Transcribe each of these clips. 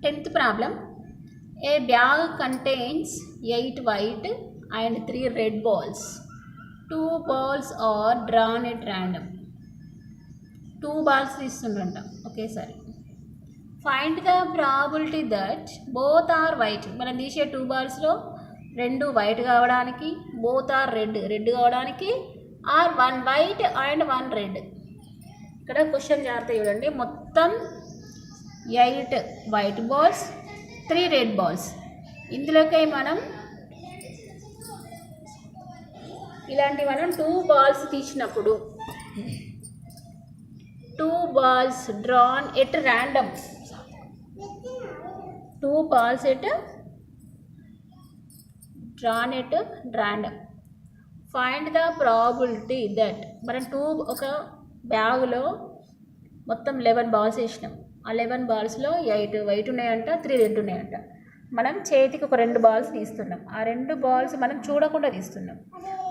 10th problem. A bag contains 8 white and 3 red balls. 2 balls are drawn at random. 2 balls తీసుకుంటా ఒకేసారి. Find the probability that both are white. మనం తీసే 2 balls లో 2 white కావడానికి, both are red కావడానికి, or 1 white and 1 red. ఇక్కడ question జాగ్రత్త చూడండి. మొత్తం 8 వైట్ బాల్స్ 3 రెడ్ బాల్స్. ఇందులోకి మనం ఇలాంటి 2 బాల్స్ తీసినప్పుడు 2 balls drawn at random. 2 balls drawn at random. Find the probability that మనం 2 ఒక బ్యాగ్లో మొత్తం 11 బాల్స్ వేసినాం. ఆ 11 బాల్స్లో 8 వైట్ ఉన్నాయంట, 3 రెడ్ ఉన్నాయంట. మనం చేతికి ఒక 2 బాల్స్ తీస్తున్నాం. ఆ 2 బాల్స్ మనం చూడకుండా తీస్తున్నాం.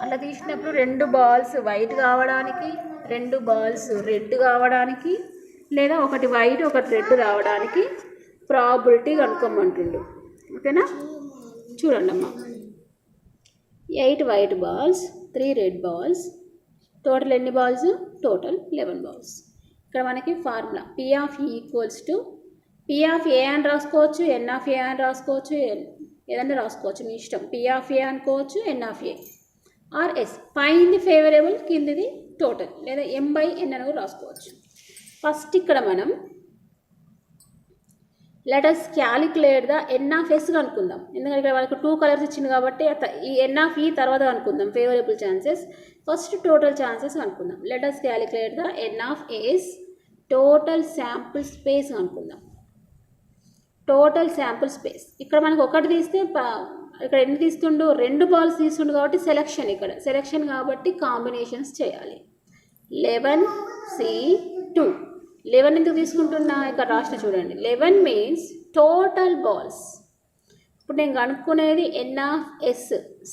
అలా తీసినప్పుడు 2 బాల్స్ వైట్ కావడానికి, 2 బాల్స్ రెడ్ కావడానికి, లేదా ఒకటి వైట్ ఒకటి రెడ్ రావడానికి ప్రాబిలిటీ కనుక్కోమంటుండు. ఓకేనా? చూడండి అమ్మా. 8 white balls 3 red balls, total ఎన్ని బాల్స్? Total 11 balls. ఇక్కడ మనకి formula P of E equals to P of A అని రాసుకోవచ్చు, N ఆఫ్ A అని రాసుకోవచ్చు, ఏదైనా రాసుకోవచ్చు, మీ ఇష్టం. P ఆఫ్ A అనుకోవచ్చు, N of A or S. పైంది ఫేవరబుల్, కిందిది టోటల్, లేదా M బై N అని కూడా రాసుకోవచ్చు. ఫస్ట్ ఇక్కడ మనం let us calculate the N of S అనుకుందాం. ఎందుకంటే ఇక్కడ మనకు 2 కలర్స్ ఇచ్చింది కాబట్టి ఈ N ఆఫ్ E తర్వాత అనుకుందాం. Favourable chances, first total chances అనుకుందాం. Let us calculate the N of S total sample space అనుకుందాం. టోటల్ శాంపుల్ స్పేస్ ఇక్కడ మనకు ఒకటి తీస్తే ఇక్కడ ఎన్ని తీస్తుండు? 2 బాల్స్ తీస్తుండు కాబట్టి సెలెక్షన్, ఇక్కడ సెలెక్షన్ కాబట్టి కాంబినేషన్స్ చేయాలి. 11C2. 11 ఎందుకు తీసుకుంటున్నా? ఇక్కడ రాష్ట్ర చూడండి. 11 మీన్స్ టోటల్ బాల్స్. ఇప్పుడు నేను కనుక్కునేది N of S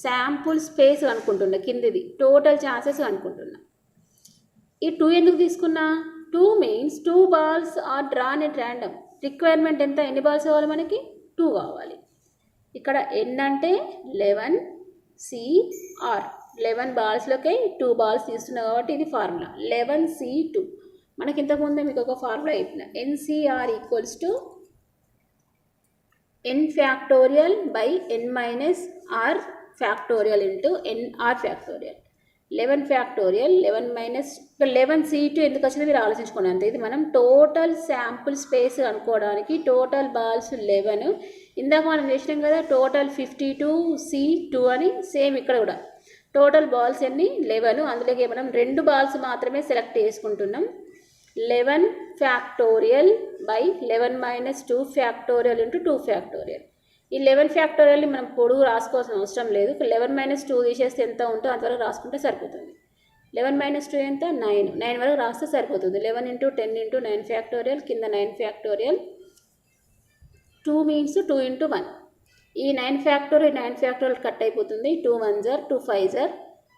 sample space అనుకుంటున్నా, కిందిది టోటల్ ఛాన్సెస్ అనుకుంటున్నా. ఈ 2 ఎందుకు తీసుకున్నా? 2 means 2 balls are drawn at random. Requirement ఎంత? ఎన్ని బాల్స్ కావాలి మనకి? 2 కావాలి. ఇక్కడ N అంటే 11CR. 11 బాల్స్లోకి 2 బాల్స్ తీస్తున్నా కాబట్టి ఇది ఫార్ములా 11C2. మనకి ఇంతకుముందే మీకు ఒక ఫార్ములా చెప్పిన NCR equals to N factorial by N minus R factorial into NR factorial. 11 factorial 11 minus 11C2 ఎందుకు వచ్చిందో మీరు ఆలోచించుకోండి. అంతే. ఇది మనం టోటల్ శాంపుల్ స్పేస్ అనుకోవడానికి టోటల్ బాల్స్ 11. ఇందాక మనం చేసినాం కదా టోటల్ 52C2 అని. సేమ్ ఇక్కడ కూడా టోటల్ బాల్స్ ఎన్ని? 11. అందులోకి మనం 2 బాల్స్ మాత్రమే సెలెక్ట్ చేసుకుంటున్నాం. 11 factorial by 11 minus 2 factorial into 2 factorial. ఈ 11 ఫ్యాక్టోరియల్ని మనం పొడుగు రాసుకోవాల్సిన అవసరం లేదు. 11 మైనస్ 2 తీసేస్తే ఎంత ఉంటుందో అంతవరకు రాసుకుంటే సరిపోతుంది. 11 మైనస్ 2 ఎంత? 9. 9 వరకు రాస్తే సరిపోతుంది. 11 ఇంటూ 10 ఇంటూ 9 ఫ్యాక్టోరియల్, కింద 9 ఫ్యాక్టోరియల్. 2 means 2 into 1. ఈ 9 ఫ్యాక్టోరియల్ కట్ అయిపోతుంది. 2 1s are 2 5s are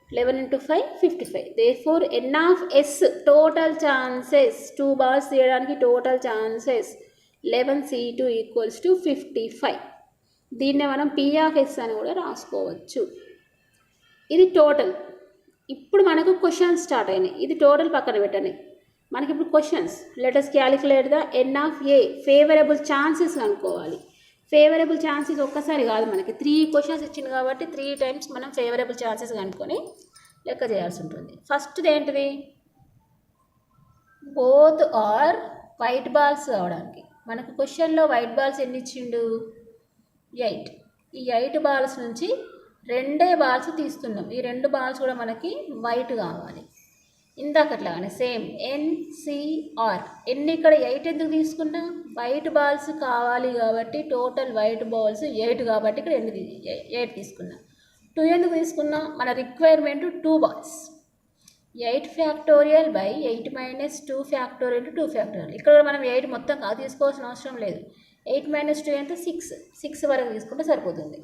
11 into 5 55. Therefore N of S total chances 2 balls తీయడానికి total chances 11C2 equals to 55. దీన్నే మనం P ఆఫ్ S అని కూడా రాసుకోవచ్చు. ఇది టోటల్. ఇప్పుడు మనకు క్వశ్చన్స్ స్టార్ట్ అయినాయి. ఇది టోటల్ పక్కన పెట్టండి. మనకి ఇప్పుడు questions. Let us calculate the N of A favourable chances అనుకోవాలి. ఫేవరబుల్ ఛాన్సెస్ ఒక్కసారి కాదు, మనకి 3 క్వశ్చన్స్ ఇచ్చింది కాబట్టి 3 టైమ్స్ మనం ఫేవరబుల్ ఛాన్సెస్ కనుక్కొని లెక్క చేయాల్సి ఉంటుంది. ఫస్ట్ది ఏంటిది? బోత్ ఆర్ వైట్ బాల్స్ అవడానికి. మనకు క్వశ్చన్లో వైట్ బాల్స్ ఎన్ని ఇచ్చిండు? 8. ఈ 8 బాల్స్ నుంచి 2 బాల్స్ తీస్తున్నాం. ఈ 2 బాల్స్ కూడా మనకి వైట్ కావాలి. ఇందాకట్లాగానే సేమ్ NCR. ఎన్ని ఇక్కడ 8 ఎందుకు తీసుకున్నా? వైట్ బాల్స్ కావాలి కాబట్టి టోటల్ వైట్ బాల్స్ 8 కాబట్టి ఇక్కడ 8 తీసుకున్నా. 2 ఎందుకు తీసుకున్నా? మన requirement 2 balls. 8 factorial by 8 minus 2 factorial into 2 factorial. ఇక్కడ మనం 8 మొత్తం కాదు తీసుకోవాల్సిన అవసరం లేదు. 8 మైనస్ 2 అంటే 6 వరకు తీసుకుంటే సరిపోతుంది.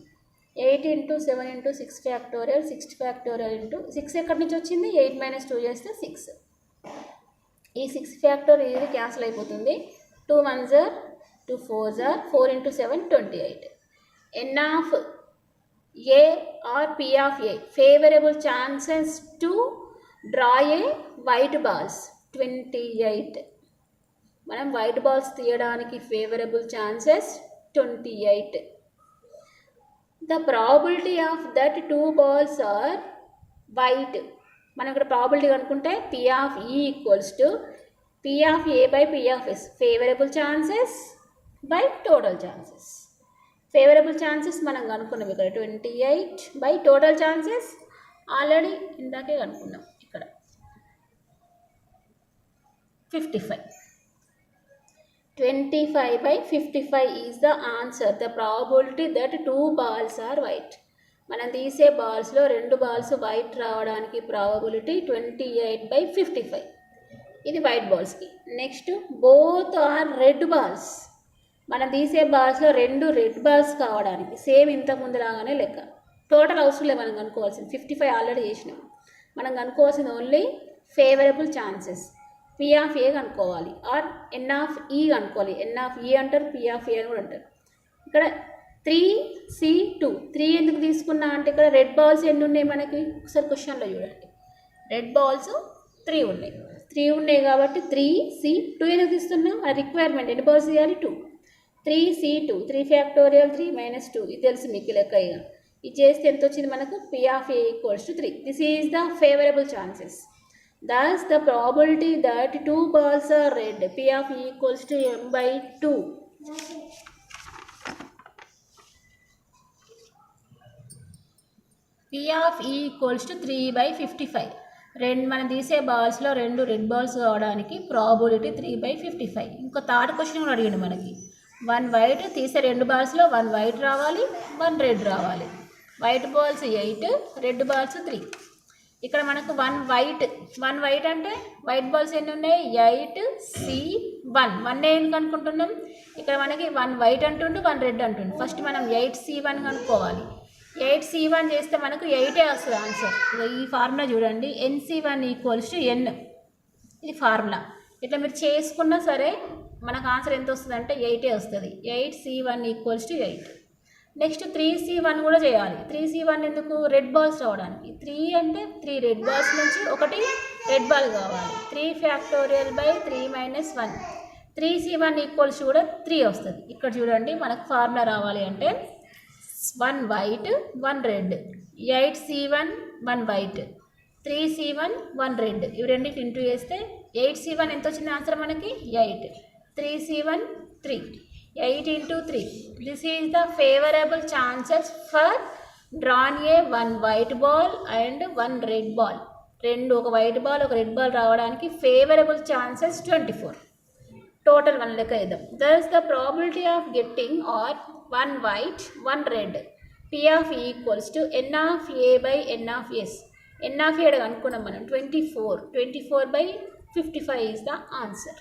8 into 7 into 6 factorial, 6 factorial into 6 ఎక్కడి నుంచి వచ్చింది? 8 మైనస్ 2 చేస్తే 6. ఈ 6 ఫ్యాక్టోరియల్ ఇది క్యాన్సిల్ అయిపోతుంది. 2 1s are 2 4s are 4 into 7 28. N of A or P of A, favorable chances to draw a white balls 28. మనం వైట్ బాల్స్ తీయడానికి favourable chances 28. The probability of that 2 balls are white. మనం ఇక్కడ probability అనుకుంటే P of E equals to P of A by P of S, favourable chances by total chances. Favourable chances మనం కనుక్కున్నాం ఇక్కడ 28 by total chances already ఇందాకే కనుక్కున్నాం ఇక్కడ 55. 25 by 55 is the answer. The probability that 2 balls are white. మనం తీసే బాల్స్లో 2 balls white రావడానికి probability 28 by 55. ఇది వైట్ బాల్స్కి. Next both are red balls. మనం తీసే బాల్స్లో 2 రెడ్ బాల్స్ కావడానికి సేమ్ ఇంతకుముందు లాగానే లెక్క. టోటల్ అవసరం లేదు మనం కనుక్కోవాల్సింది. 55 ఆల్రెడీ చేసినాం. మనం కనుక్కోవాల్సింది only favourable chances. P of A కనుక్కోవాలి ఆర్ N of E కనుక్కోవాలి. N of E అంటారు, P of A అని కూడా అంటారు. ఇక్కడ 3C2 3 ఎందుకు తీసుకున్నా అంటే ఇక్కడ రెడ్ బాల్స్ ఎన్ని ఉన్నాయి మనకి ఒకసారి క్వశ్చన్లో చూడండి. రెడ్ బాల్స్ 3 ఉన్నాయి. 3 ఉన్నాయి కాబట్టి 3C2 ఎందుకు తీస్తున్నాం? ఆ రిక్వైర్మెంట్ ఎన్ని బాల్స్ తీయాలి? 2. 3C2 3 ఫ్యాక్టోరియల్ 3 - 2 ఇది తెలుసు మీకు లెక్క. ఇక ఇది చేస్తే ఎంత వచ్చింది మనకు? P of A equals to 3. This is the favourable chances. Thus the probability that 2 balls are red, P of E equals to M by 2. P of E equals to 3 by 55. మనం తీసే బాల్స్లో 2 రెడ్ బాల్స్ కావడానికి probability 3 by 55. ఇంకో third question కూడా అడిగాడు మనకి. 1 white తీసే 2 బాల్స్లో 1 white రావాలి, 1 రెడ్ రావాలి. White balls 8, red balls 3. ఇక్కడ మనకు 1 వైట్ అంటే వైట్ బాల్స్ ఎన్ని ఉన్నాయి? 8C1. 1 ఎందుకు అనుకుంటున్నాం? ఇక్కడ మనకి 1 వైట్ అంటుండు, 1 రెడ్ అంటుండు. ఫస్ట్ మనం 8C1 కనుక్కోవాలి. 8C1 చేస్తే మనకు 8 వస్తుంది ఆన్సర్. ఈ ఫార్ములా చూడండి. NC1 equals to N. ఇది ఫార్ములా. ఇట్లా మీరు చేసుకున్నా సరే మనకు ఆన్సర్ ఎంత వస్తుంది అంటే 8 వస్తుంది. 8C1 equals to 8. Next 3C1 కూడా చేయాలి. 3C1 ఎందుకు? రెడ్ బాల్స్ రావడానికి. 3 అంటే 3 రెడ్ బాల్స్ నుంచి 1 రెడ్ బాల్ కావాలి. 3 ఫ్యాక్టోరియల్ బై 3 - 1. 3C1 ఈక్వల్స్ కూడా 3 వస్తుంది. ఇక్కడ చూడండి మనకు ఫార్ములా రావాలి అంటే 1 white 1 red. 8C1 1 white, 3C1 1 red. ఇవి రెండింటి ఇంటూ చేస్తే 8C1 ఎంత వచ్చింది ఆన్సర్ మనకి? 8. 3C1 3. 8 into 3. This is the favorable chances for drawn a 1 white ball and 1 red ball. ఒక వైట్ బాల్ ఒక రెడ్ బాల్ రావడానికి ఫేవరబుల్ ఛాన్సెస్ 24. టోటల్ 1 లెక్క వేద్దాం. Thus the probability of getting or 1 white 1 red, P of E equals to N of A by N of S. N of A అనుకున్నాం మనం 24. 24 by 55 is the answer.